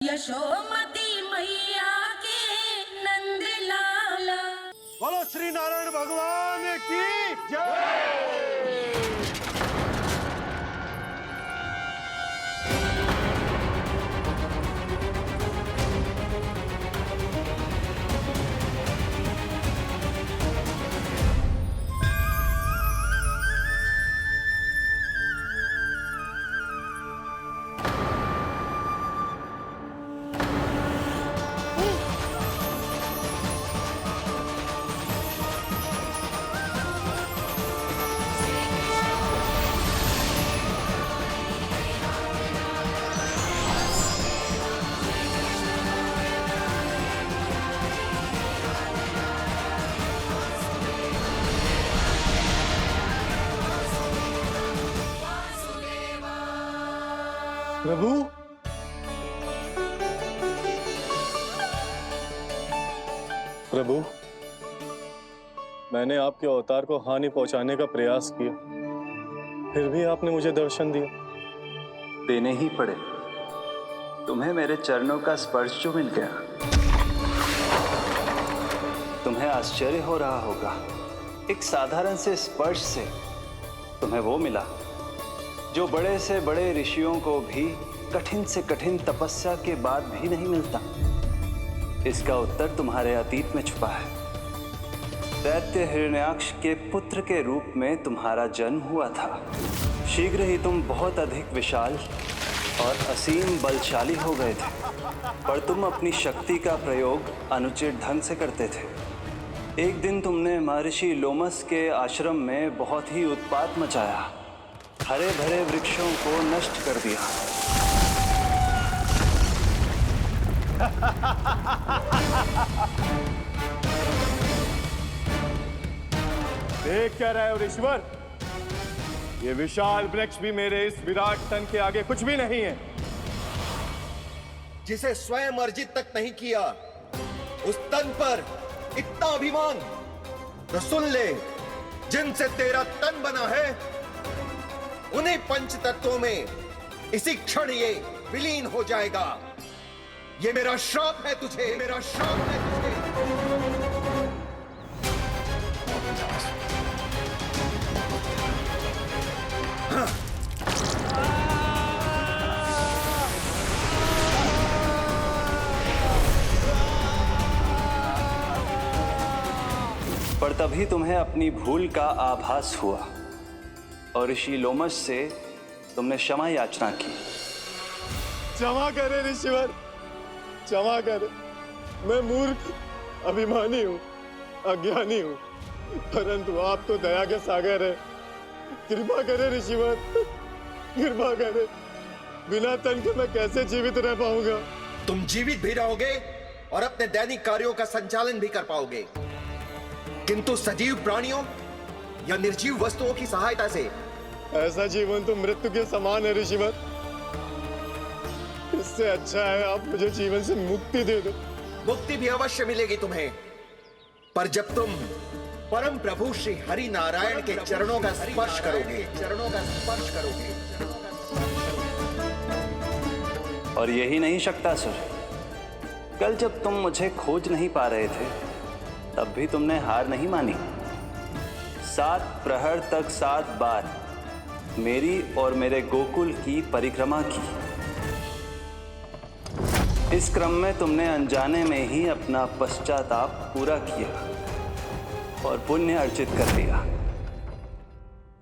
यशोमती मैया के नंद लाला। बोलो श्री नारायण भगवान की जय। प्रभु, प्रभु, मैंने आपके अवतार को हानि पहुंचाने का प्रयास किया, फिर भी आपने मुझे दर्शन दिया। देने ही पड़े। तुम्हें मेरे चरणों का स्पर्श जो मिल गया। तुम्हें आश्चर्य हो रहा होगा, एक साधारण से स्पर्श से तुम्हें वो मिला जो बड़े से बड़े ऋषियों को भी कठिन से कठिन तपस्या के बाद भी नहीं मिलता। इसका उत्तर तुम्हारे अतीत में छुपा है। दैत्य हिरण्याक्ष के पुत्र के रूप में तुम्हारा जन्म हुआ था। शीघ्र ही तुम बहुत अधिक विशाल और असीम बलशाली हो गए थे, पर तुम अपनी शक्ति का प्रयोग अनुचित ढंग से करते थे। एक दिन तुमने महर्षि लोमस के आश्रम में बहुत ही उत्पात मचाया, हरे भरे वृक्षों को नष्ट कर दिया। देख क्या रहे हो ऋषिवर? ये विशाल वृक्ष भी मेरे इस विराट तन के आगे कुछ भी नहीं है। जिसे स्वयं अर्जित तक नहीं किया, उस तन पर इतना अभिमान। तो सुन ले, जिनसे तेरा तन बना है, उन्हीं पंच तत्वों में इसी क्षण ये विलीन हो जाएगा। ये मेरा श्राप है तुझे, मेरा श्राप है तुझे। पर तभी तुम्हें अपनी भूल का आभास हुआ और ऋषि लोमस से तुमने क्षमा याचना की। क्षमा करे ऋषिवर, क्षमा करे। मैं मूर्ख, अभिमानी हूँ, अज्ञानी हूँ, परंतु आप तो दया के सागर है। कृपा करे ऋषिवर, कृपा करे। बिना तन के मैं कैसे जीवित रह पाऊंगा? तुम जीवित भी रहोगे और अपने दैनिक कार्यों का संचालन भी कर पाओगे, किंतु सजीव प्राणियों या निर्जीव वस्तुओं की सहायता से। ऐसा जीवन तो मृत्यु के समान है ऋषिवर। इससे अच्छा है आप मुझे जीवन से मुक्ति दे दो। मुक्ति भी अवश्य मिलेगी तुम्हें, पर जब तुम परम प्रभु श्री हरि नारायण के चरणों का स्पर्श करोगे, चरणों का स्पर्श करोगे। और यही नहीं शक्तासुर, कल जब तुम मुझे खोज नहीं पा रहे थे, तब भी तुमने हार नहीं मानी। 7 प्रहर तक 7 बार मेरी और मेरे गोकुल की परिक्रमा की। इस क्रम में तुमने अनजाने में ही अपना पश्चाताप पूरा किया और पुण्य अर्जित कर लिया।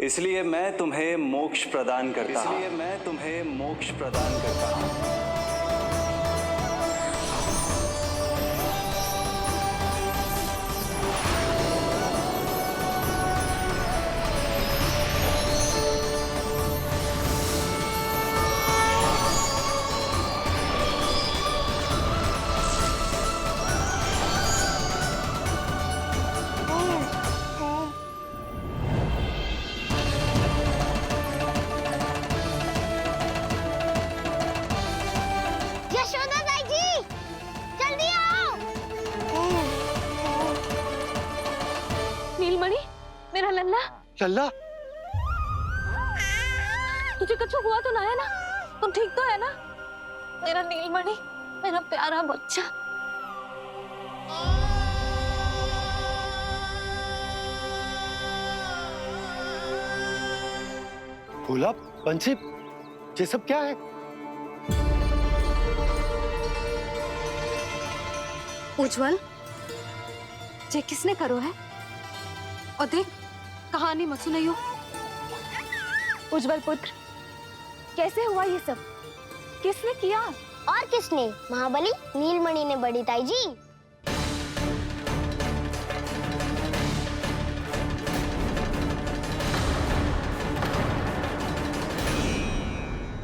इसलिए मैं तुम्हें मोक्ष प्रदान करता हूं। इसलिए मैं तुम्हें मोक्ष प्रदान करता हूं। मेरा लल्ला। लल्ला, तुझे कुछ हुआ तो ना है ना? तुम ठीक तो है ना? मेरा नीलमणि, मेरा प्यारा बच्चा। भोला, बंसी, ये सब क्या है? उज्जवल, ये किसने करो है? और देख, कहानी मत सुनाइयो। उज्जवल पुत्र, कैसे हुआ ये सब? किसने किया? और किसने? महाबली नीलमणि ने, बड़ी ताई जी।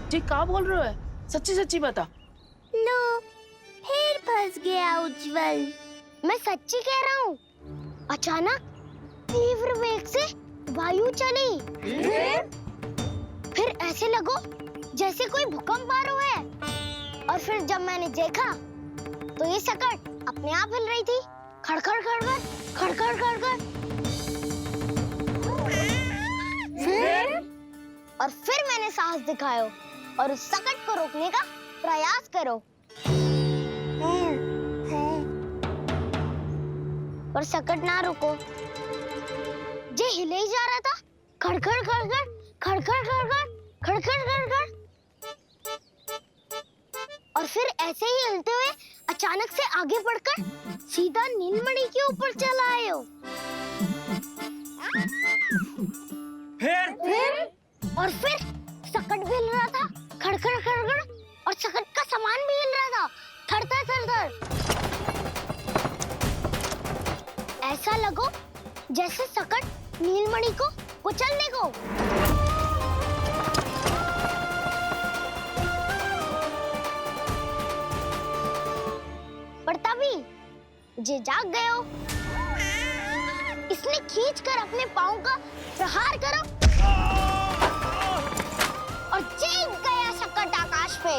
जी क्या बोल रहे हो? सच्ची सच्ची बता। लो, फिर फंस गया उज्जवल। मैं सच्ची कह रहा हूँ। अचानक तीव्र वेग से वायु चली। फिर ऐसे लगो जैसे कोई भूकंप आ रहा है। और फिर जब मैंने देखा तो ये सकट अपने आप हिल रही थी, खड़खड़ खड़खड़ खड़खड़ खड़खड़। फिर मैंने साहस दिखाया और उस सकट को रोकने का प्रयास करो। पर सकट ना रुको, जे हिले ही जा रहा था, खड़खड़ खड़खड़ खड़खड़ खड़खड़ खड़खड़ खड़खड़। और फिर ऐसे ही हिलते हुए अचानक से आगे बढ़कर सीधा नीलमणि के ऊपर चला आए हो। फिर सकट भी हिल रहा था, खड़खड़ खड़खड़, और सकट का सामान भी हिल रहा था, थरथर थरथर। ऐसा लगो जैसे सकट नीलमणि को कुचलने को। पर तभी जे जाग गए हो। इसने खींचकर अपने पांव का प्रहार करो और चीख गया सकट आकाश पे।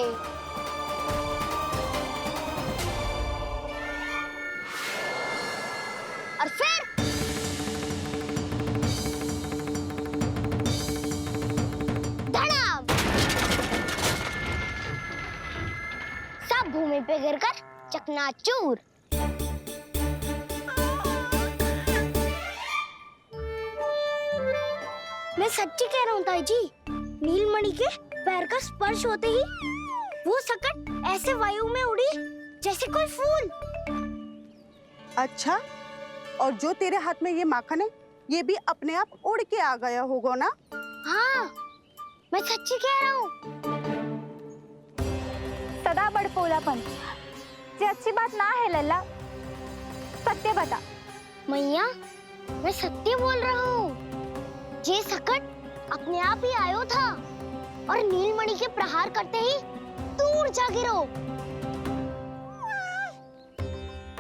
और फिर धड़ाम, सब भूमि पे गिरकर चकनाचूर। मैं सच्ची कह रहा हूँ ताई जी, नीलमणि के पैर का स्पर्श होते ही वो सकट ऐसे वायु में उड़ी जैसे कोई फूल। अच्छा, और जो तेरे हाथ में ये माखन है, ये भी अपने आप उड़ के आ गया होगा ना? हाँ, मैं सच्ची कह रहा हूँ। सदा बड़पोलापन, ये अच्छी बात ना है लल्ला। सत्य बता। मैया, मैं सत्य बोल रहा हूँ। ये सकट अपने आप ही आयो था और नीलमणि के प्रहार करते ही दूर जा गिरो।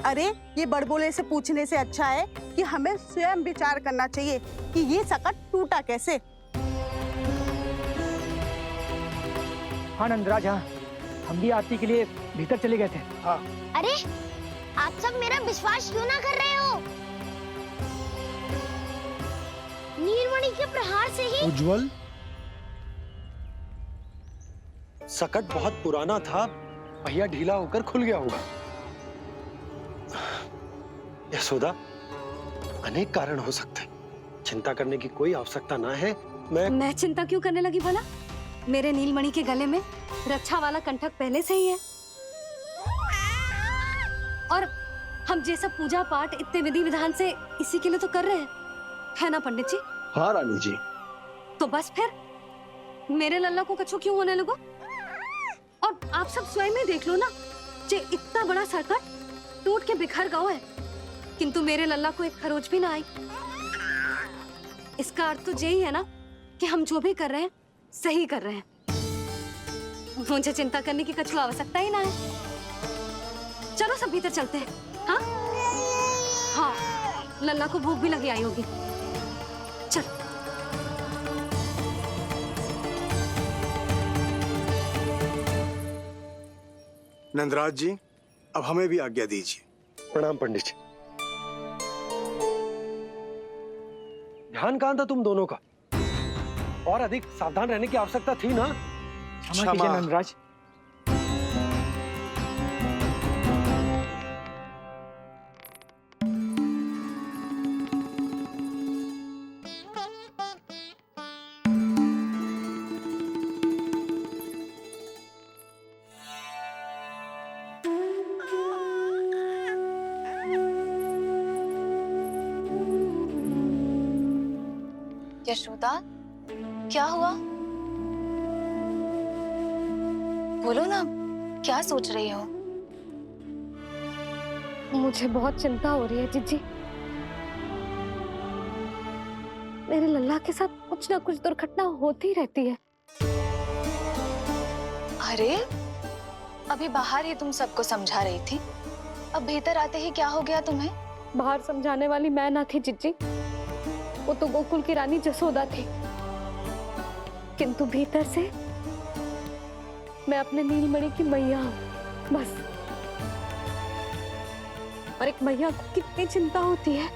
अरे, ये बड़बोले से पूछने से अच्छा है कि हमें स्वयं विचार करना चाहिए कि ये सकट टूटा कैसे। हाँ नंदराज, हाँ, हम भी आरती के लिए भीतर चले गए थे। हाँ। अरे, आप सब मेरा विश्वास क्यों ना कर रहे हो? नीलमणि के प्रहार से ही। उज्जवल, सकट बहुत पुराना था, पहिया ढीला होकर खुल गया होगा। यशोदा, अनेक कारण हो सकते हैं, चिंता करने की कोई आवश्यकता ना है। मैं चिंता क्यों करने लगी भला? मेरे नीलमणि के गले में रक्षा वाला कंठक पहले से ही है। और हम ये सब पूजा पाठ इतने विधि विधान से इसी के लिए तो कर रहे हैं, है ना पंडित जी? हाँ रानी जी। तो बस फिर मेरे लल्ला को कछु क्यों होने लगो? और आप सब स्वयं ही देख लो ना, जे इतना बड़ा सकट टूट के बिखर गया है, किंतु मेरे लल्ला को एक खरोच भी ना आई। इसका अर्थ तो यही है ना कि हम जो भी कर रहे हैं सही कर रहे हैं। मुझे चिंता करने की कछु आवश्यकता ही ना है। चलो सब भीतर चलते हैं। हाँ हाँ, लल्ला को भूख भी लगी आई होगी। चल। नंदराज जी, अब हमें भी आज्ञा दीजिए। प्रणाम पंडित जी। ध्यान कहाँ था तुम दोनों का? और अधिक सावधान रहने की आवश्यकता थी ना? क्षमा कीजिए नंदराज। यशोदा, क्या हुआ? बोलो ना, क्या सोच रही हो? मुझे बहुत चिंता हो रही है जीजी। मेरे लल्ला के साथ कुछ ना कुछ दुर्घटना होती रहती है। अरे, अभी बाहर ही तुम सबको समझा रही थी, अब भीतर आते ही क्या हो गया तुम्हें? बाहर समझाने वाली मैं ना थी जिज्जी, वो तो गोकुल की रानी जसोदा थी। किंतु भीतर से मैं अपने नीलमणि की मैया हूँ, बस। और एक मैया को कितनी चिंता होती है,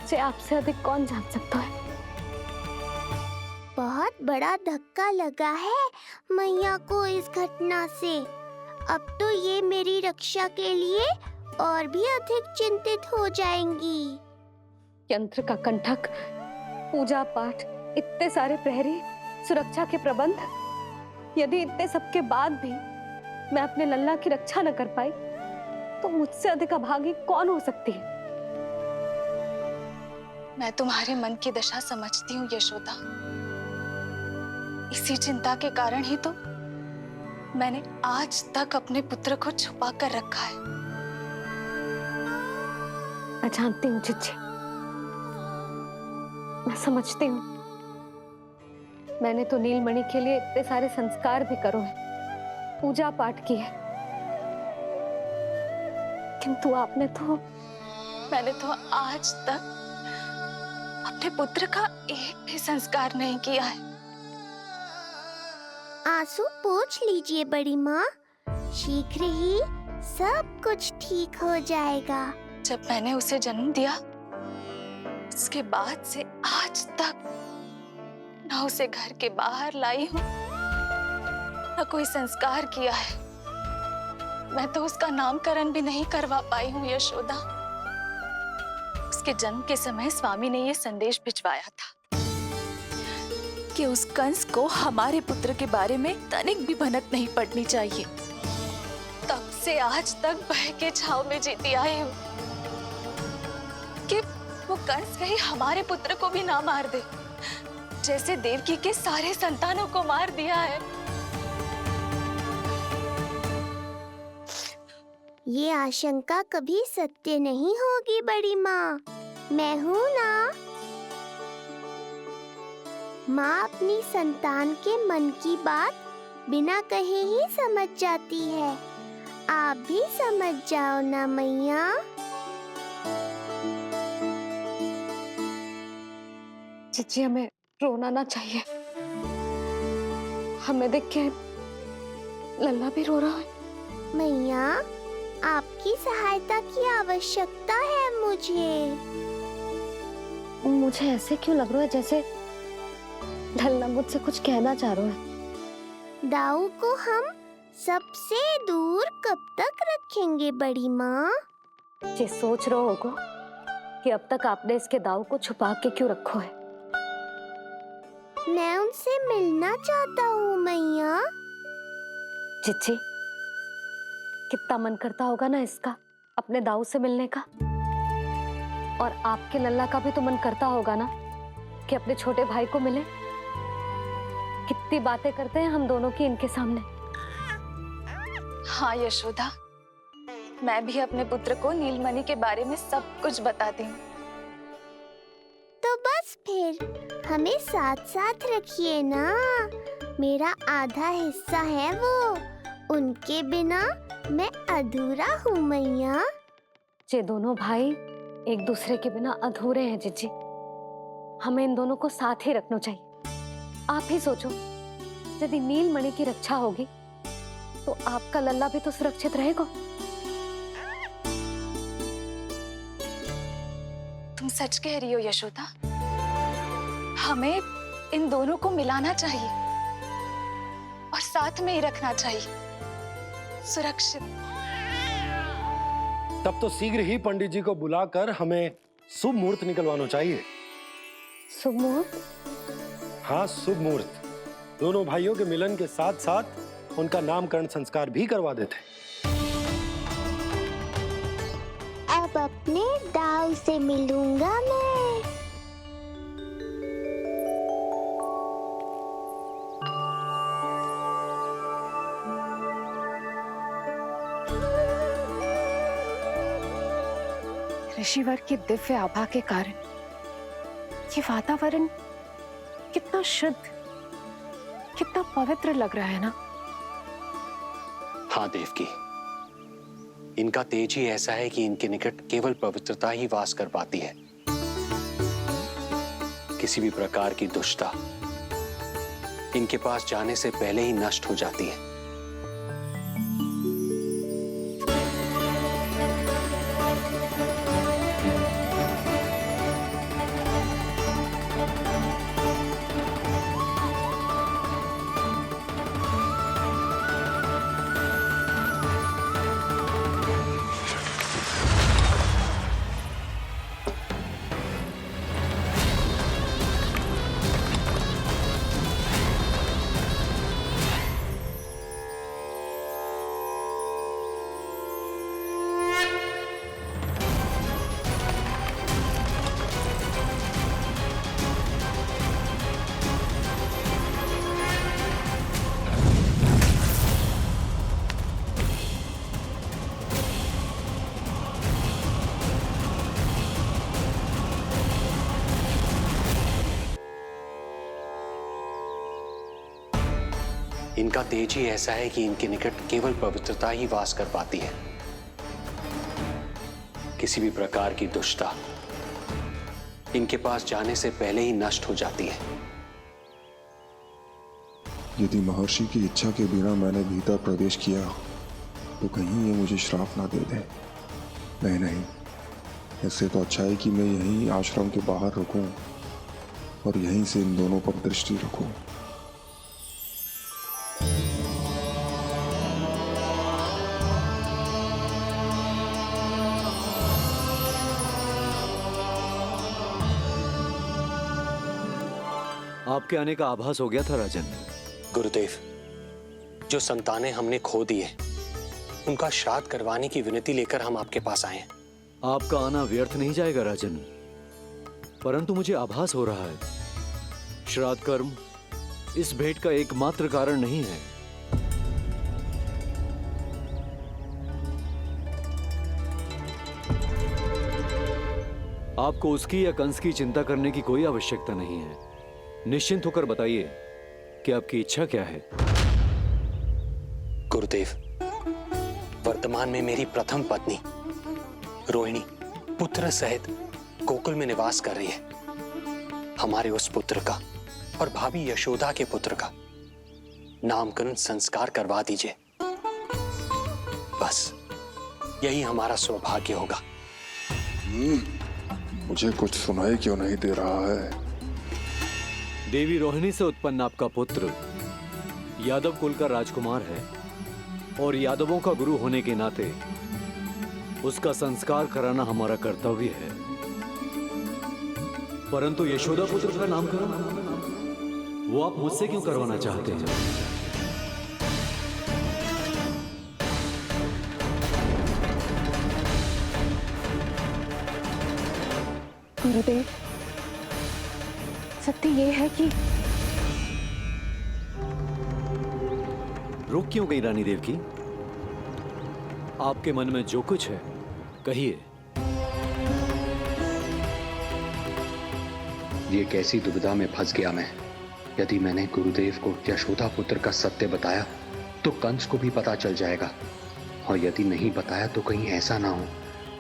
इसे आपसे अधिक कौन जान सकता है। बहुत बड़ा धक्का लगा है मैया को इस घटना से। अब तो ये मेरी रक्षा के लिए और भी अधिक चिंतित हो जाएंगी। यंत्र का कंठक, पूजा पाठ, इतने सारे प्रहरी, सुरक्षा के प्रबंध, यदि इतने सबके बाद भी मैं अपने लल्ला की रक्षा न कर पाई तो मुझसे अधिक अभागी कौन हो सकती है। मैं तुम्हारे मन की दशा समझती हूँ यशोदा। इसी चिंता के कारण ही तो मैंने आज तक अपने पुत्र को छुपा कर रखा है। मैं जानती हूँ जिज्जी, मैं समझती हूँ। मैंने तो नीलमणि के लिए इतने सारे संस्कार भी करो है, पूजा पाठ की है, किंतु मैंने तो आज तक अपने पुत्र का एक भी संस्कार नहीं किया है। आंसू पोंछ लीजिए बड़ी माँ, शीघ्र ही सब कुछ ठीक हो जाएगा। जब मैंने उसे जन्म दिया, उसके बाद से आज तक न उसे घर के बाहर लाई हूँ, न कोई संस्कार किया है। मैं तो उसका नामकरण भी नहीं करवा पाई हूँ यशोदा। उसके जन्म के समय स्वामी ने ये संदेश भिजवाया था कि उस कंस को हमारे पुत्र के बारे में तनिक भी भनक नहीं पड़नी चाहिए। तब से आज तक भय के छाव में जीती आई हूँ कि वो कंस कहीं हमारे पुत्र को भी ना मार दे, जैसे देवकी के सारे संतानों को मार दिया है। ये आशंका कभी सत्य नहीं होगी बड़ी माँ, मैं हूँ ना। माँ अपनी संतान के मन की बात बिना कहे ही समझ जाती है। आप भी समझ जाओ ना मैया। जिज्जी, हमें रोना ना चाहिए। हमें देख के लल्ला भी रो रहा है। मैया, आपकी सहायता की आवश्यकता है मुझे ऐसे क्यों लग रहा है जैसे लल्ला मुझसे कुछ कहना चाह रहा है। दाऊ को हम सबसे दूर कब तक रखेंगे बड़ी माँ? ये सोच रहा होगा कि अब तक आपने इसके दाऊ को छुपा के क्यों रखो है। मैं उनसे मिलना चाहता हूँ मैया। जिज्जी, कितना मन करता होगा ना इसका अपने दाऊ से मिलने का। और आपके लल्ला का भी तो मन करता होगा ना कि अपने छोटे भाई को मिले। कितनी बातें करते हैं हम दोनों की इनके सामने। हाँ यशोदा, मैं भी अपने पुत्र को नीलमणि के बारे में सब कुछ बताती हूँ। तो बस फिर हमें साथ साथ रखिए ना। मेरा आधा हिस्सा है वो, उनके बिना मैं अधूरा हूँ मैया। ये दोनों भाई एक दूसरे के बिना अधूरे हैं जिज्जी। हमें इन दोनों को साथ ही रखना चाहिए। आप ही सोचो, यदि नीलमणि की रक्षा होगी तो आपका लल्ला भी तो सुरक्षित रहेगा। तुम सच कह रही हो यशोदा। हमें इन दोनों को मिलाना चाहिए और साथ में ही रखना चाहिए, सुरक्षित। तब तो शीघ्र ही पंडित जी को बुलाकर हमें शुभ मुहूर्त निकलवाना चाहिए। शुभ मुहूर्त? हाँ, शुभ मुहूर्त। दोनों भाइयों के मिलन के साथ साथ उनका नामकरण संस्कार भी करवा देते। अब अपने दाऊ से मिलूंगा मैं। ऋषिवर की दिव्य आभा के कारण ये वातावरण कितना शुद्ध, कितना पवित्र लग रहा है ना। हाँ देवकी, इनका तेज ही ऐसा है कि इनके निकट केवल पवित्रता ही वास कर पाती है। किसी भी प्रकार की दुष्टता इनके पास जाने से पहले ही नष्ट हो जाती है। इनका तेज ही ऐसा है कि इनके निकट केवल पवित्रता ही वास कर पाती है। किसी भी प्रकार की दुष्टता इनके पास जाने से पहले ही नष्ट हो जाती है। यदि महर्षि की इच्छा के बिना मैंने भीतर प्रवेश किया तो कहीं ये मुझे श्राप ना दे दे। नहीं, इससे तो अच्छा है कि मैं यहीं आश्रम के बाहर रुकूं और यहीं से इन दोनों पर दृष्टि रखूं। आपके आने का आभास हो गया था राजन। गुरुदेव, जो संतानें हमने खो दी है उनका श्राद्ध करवाने की विनती लेकर हम आपके पास आए हैं। आपका आना व्यर्थ नहीं जाएगा राजन, परंतु मुझे आभास हो रहा है श्राद्ध कर्म इस भेंट का एकमात्र कारण नहीं है। आपको उसकी या कंस की चिंता करने की कोई आवश्यकता नहीं है। निश्चिंत होकर बताइए कि आपकी इच्छा क्या है। गुरुदेव, वर्तमान में मेरी प्रथम पत्नी रोहिणी पुत्र सहित गोकुल में निवास कर रही है। हमारे उस पुत्र का और भाभी यशोदा के पुत्र का नामकरण संस्कार करवा दीजिए। बस यही हमारा सौभाग्य होगा। मुझे कुछ सुनाई क्यों नहीं दे रहा है? देवी रोहिणी से उत्पन्न आपका पुत्र यादव कुल का राजकुमार है और यादवों का गुरु होने के नाते उसका संस्कार कराना हमारा कर्तव्य है। परंतु यशोदा पुत्र का नामकरण वो आप मुझसे क्यों करवाना चाहते हैं? गुरुदेव, सत्य ये है कि रुक क्यों गई रानी देवकी? आपके मन में जो कुछ है कहिए। ये कैसी दुविधा में फंस गया मैं। यदि मैंने गुरुदेव को यशोदा पुत्र का सत्य बताया तो कंस को भी पता चल जाएगा, और यदि नहीं बताया तो कहीं ऐसा ना हो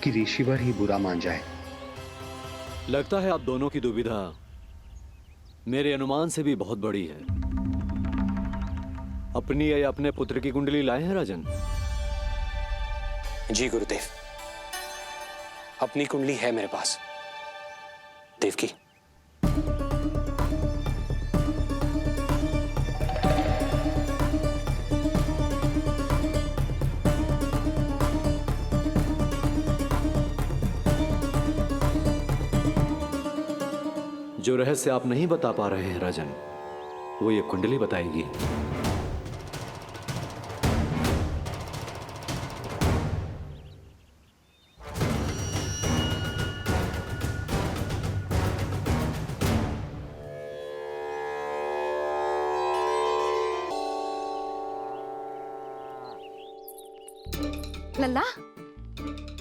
कि ऋषिवर ही बुरा मान जाए। लगता है आप दोनों की दुविधा मेरे अनुमान से भी बहुत बड़ी है। अपनी या अपने पुत्र की कुंडली लाए हैं राजन? जी गुरुदेव, अपनी कुंडली है मेरे पास। देवकी, जो रहस्य आप नहीं बता पा रहे हैं राजन, वो ये कुंडली बताएगी। लल्ला,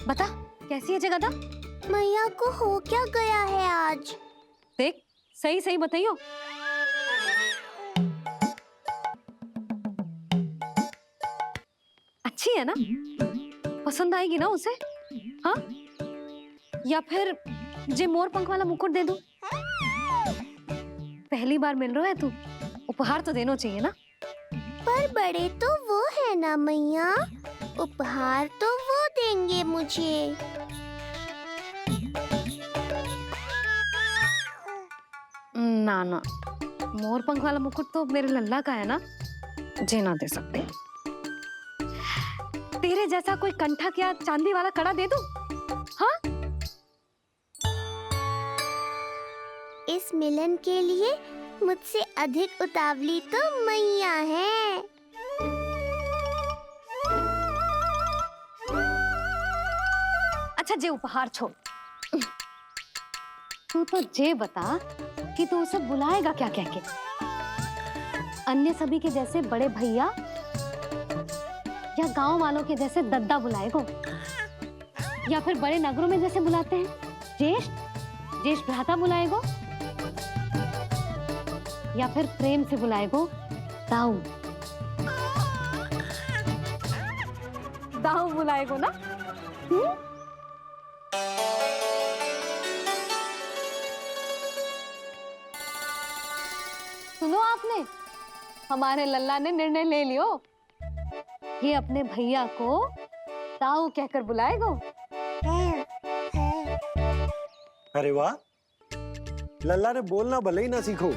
बता कैसी है जगदा? मैया को हो क्या गया है आज? देख, सही सही बताइयो। अच्छी है ना? पसंद आएगी ना उसे? हाँ? या फिर जे मोर पंख वाला मुकुट दे दूं? पहली बार मिल रहा है तू, उपहार तो देना चाहिए ना? पर बड़े तो वो है ना मैया, उपहार तो वो देंगे मुझे। ना ना, मोर पंख वाला मुकुट तो मेरे लल्ला का है ना, जे ना दे सकते। तेरे जैसा कोई कंठक या चांदी वाला कड़ा दे दूं? हाँ? इस मिलन के लिए मुझसे अधिक उतावली तो मैया है। अच्छा जे उपहार छोड़, तू तो जे बता कि तू उसे बुलाएगा क्या कह के? अन्य सभी के जैसे बड़े भैया या गांव वालों के जैसे दद्दा बुलाएगो, या फिर बड़े नगरों में जैसे बुलाते हैं ज्येष्ठ ज्येष्ठ भ्राता बुलाएगो, या फिर प्रेम से बुलाएगो दाऊ दाऊ बुलाएगो ना? सुनो आपने, हमारे लल्ला ने निर्णय ले लियो, ये अपने भैया को ताऊ कहकर बुलाएगो। अरे वाह, लल्ला ने बोलना भले ही ना सीखो,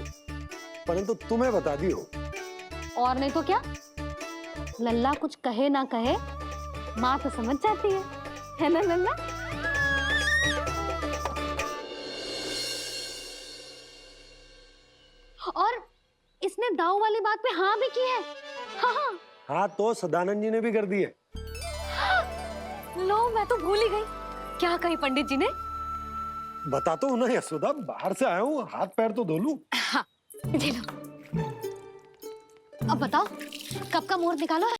परंतु तुम्हें बता दियो। और नहीं तो क्या, लल्ला कुछ कहे ना कहे माँ तो समझ जाती है ना लल्ला? और इसने दाऊ वाली बात पे हाँ भी की है। हाँ हाँ हाँ, तो सदानंद जी ने भी कर दी है। लो, मैं तो भूल ही गई। क्या कही पंडित जी ने? बता तो ना यशोदा, बाहर से आया हूँ, हाथ पैर तो धो लूं। हाँ, दे लो। अब बताओ, कब का मुहूर्त निकालो है?